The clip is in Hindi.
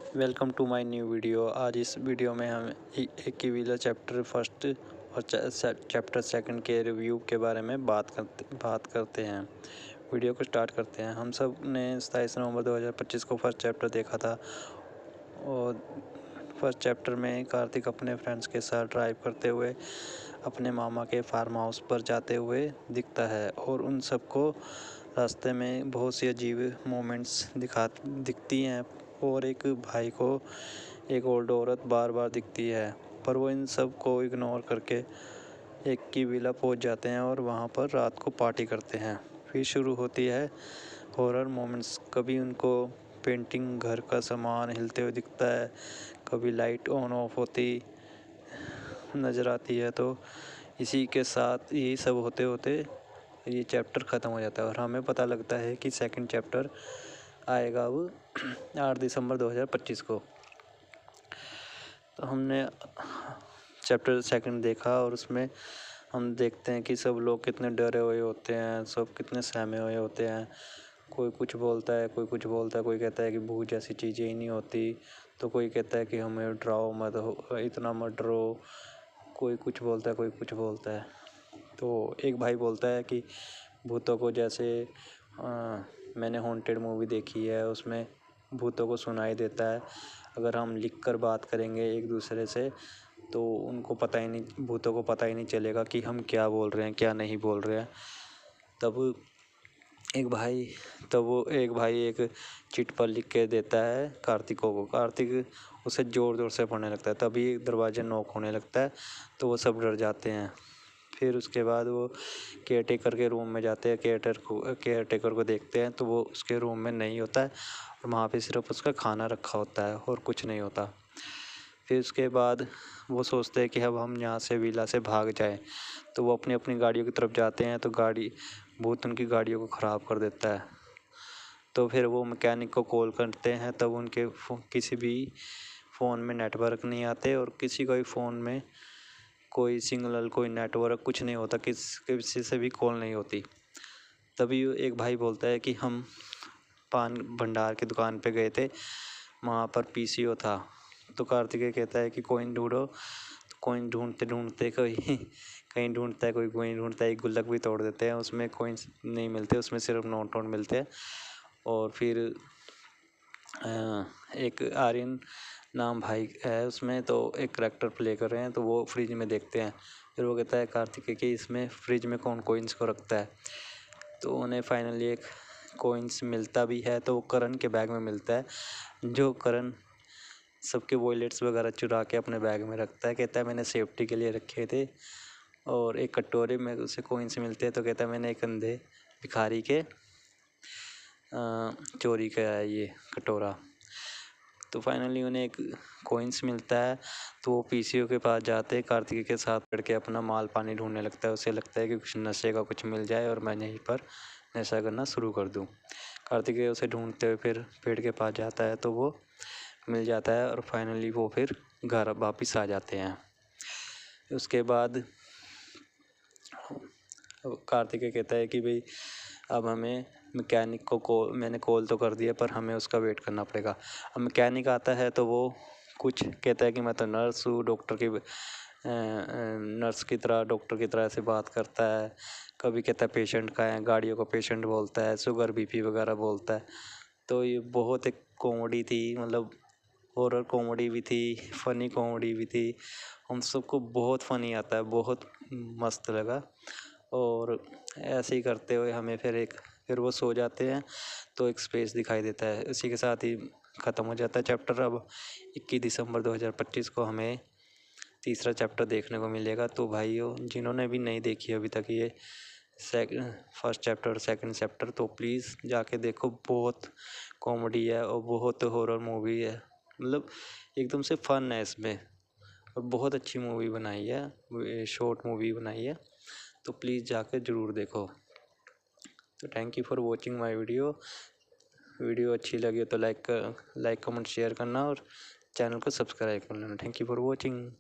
Welcome to my new video. आज इस वीडियो में हम एक की विला चैप्टर फर्स्ट और चैप्टर सेकंड के रिव्यू के बारे में बात करते हैं। वीडियो को स्टार्ट करते हैं। हम सब ने 27 नवंबर 2025 को फर्स्ट चैप्टर देखा था और फर्स्ट चैप्टर में कार्तिक अपने फ्रेंड्स के साथ ड्राइव करते हुए अपने मामा के फार्म हाउस पर जाते हुए दिखता है और उन सबको रास्ते में बहुत सी अजीब मोमेंट्स दिखती हैं और एक भाई को एक ओल्ड औरत बार बार दिखती है, पर वो इन सब को इग्नोर करके एक की विला पहुंच जाते हैं और वहां पर रात को पार्टी करते हैं। फिर शुरू होती है हॉरर मोमेंट्स। कभी उनको पेंटिंग, घर का सामान हिलते हुए दिखता है, कभी लाइट ऑन ऑफ होती नज़र आती है। तो इसी के साथ यही सब होते होते ये चैप्टर ख़त्म हो जाता है और हमें पता लगता है कि सेकंड चैप्टर आएगा अब 8 दिसंबर 2025 को। तो हमने चैप्टर सेकंड देखा और उसमें हम देखते हैं कि सब लोग कितने डरे हुए होते हैं, सब कितने सहमे हुए होते हैं। कोई कुछ बोलता है, कोई कुछ बोलता है, कोई कहता है कि भूत जैसी चीज़ें ही नहीं होती, तो कोई कहता है कि हमें डराओ मत, इतना मत डरो। कोई कुछ बोलता है, कोई कुछ बोलता है। तो एक भाई बोलता है कि भूतों को जैसे मैंने हॉन्टेड मूवी देखी है, उसमें भूतों को सुनाई देता है। अगर हम लिख कर बात करेंगे एक दूसरे से तो उनको पता ही नहीं, भूतों को पता ही नहीं चलेगा कि हम क्या बोल रहे हैं, क्या नहीं बोल रहे हैं। तब वो एक भाई एक चिट पर लिख के देता है कार्तिकों को। कार्तिक उसे ज़ोर ज़ोर से पढ़ने लगता है। तभी दरवाज़ा नॉक होने लगता है तो वो सब डर जाते हैं। फिर उसके बाद वो केयर टेकर के रूम में जाते हैं। केयर टेकर को देखते हैं तो वो उसके रूम में नहीं होता है और वहाँ पे सिर्फ उसका खाना रखा होता है और कुछ नहीं होता। फिर उसके बाद वो सोचते हैं कि अब हम यहाँ से विला से भाग जाएं। तो वो अपनी अपनी गाड़ियों की तरफ जाते हैं तो भूत उनकी गाड़ियों को ख़राब कर देता है। तो फिर वो मैकेनिक को कॉल करते हैं, तब उनके किसी भी फ़ोन में नेटवर्क नहीं आते और किसी का भी फ़ोन में कोई सिग्नल, कोई नेटवर्क कुछ नहीं होता, किसी से भी कॉल नहीं होती। तभी एक भाई बोलता है कि हम पान भंडार की दुकान पे गए थे, वहाँ पर पीसीओ था। तो कार्तिकेय कहता है कि कॉइन ढूंढो। तो कॉइन ढूंढते ढूंढते कोई कहीं ढूंढता है, कोई कॉइन ढूंढता है। एक गुल्लक भी तोड़ देते हैं, उसमें कॉइन्स नहीं मिलते, उसमें सिर्फ नोट नोट मिलते हैं। और फिर एक आर्यन नाम भाई है उसमें, तो एक करेक्टर प्ले कर रहे हैं, तो वो फ्रिज में देखते हैं। फिर वो कहता है कार्तिकेय कि इसमें फ्रिज में कौन कॉइन्स को रखता है। तो उन्हें फाइनली एक कॉइन्स मिलता भी है, तो वो करण के बैग में मिलता है। जो करण सबके वॉलेट्स वगैरह चुरा के अपने बैग में रखता है। कहता है मैंने सेफ्टी के लिए रखे थे। और एक कटोरे में उसे कॉइन्स मिलते हैं, तो कहता है मैंने एक अंधे भिखारी के चोरी किया है ये कटोरा। तो फाइनली उन्हें एक कॉइन्स मिलता है, तो वो पीसीओ के पास जाते हैं। कार्तिकेय के साथ करके अपना माल पानी ढूंढने लगता है। उसे लगता है कि कुछ नशे का कुछ मिल जाए और मैं यहीं पर नशा करना शुरू कर दूं। कार्तिकेय उसे ढूंढते हुए फिर पेड़ के पास जाता है, तो वो मिल जाता है और फाइनली वो फिर घर वापस आ जाते हैं। उसके बाद कार्तिकेय कहता है कि भाई अब हमें मैकेनिक को मैंने कॉल तो कर दिया, पर हमें उसका वेट करना पड़ेगा। अब मैकेनिक आता है तो वो कुछ कहता है कि मैं तो नर्स हूँ, नर्स की तरह, डॉक्टर की तरह से बात करता है। कभी कहता है पेशेंट का है, गाड़ियों को पेशेंट बोलता है, शुगर बीपी वगैरह बोलता है। तो ये बहुत एक कॉमेडी थी, मतलब हॉरर कॉमेडी भी थी, फ़नी कॉमेडी भी थी। हम सबको बहुत फ़नी आता है, बहुत मस्त लगा। और ऐसे ही करते हुए हमें फिर वो सो जाते हैं तो एक स्पेस दिखाई देता है। इसी के साथ ही ख़त्म हो जाता है चैप्टर। अब 21 दिसंबर 2025 को हमें तीसरा चैप्टर देखने को मिलेगा। तो भाइयों, जिन्होंने भी नहीं देखी अभी तक ये फर्स्ट चैप्टर और सेकंड चैप्टर, तो प्लीज़ जाके देखो। बहुत कॉमेडी है और बहुत हॉरर मूवी है, मतलब एकदम से फन है इसमें और बहुत अच्छी मूवी बनाई है, शॉर्ट मूवी बनाई है। तो प्लीज़ जाकर ज़रूर देखो। तो thank you for watching my video अच्छी लगी हो तो लाइक कमेंट शेयर करना और चैनल को सब्सक्राइब कर लेना। Thank you for watching.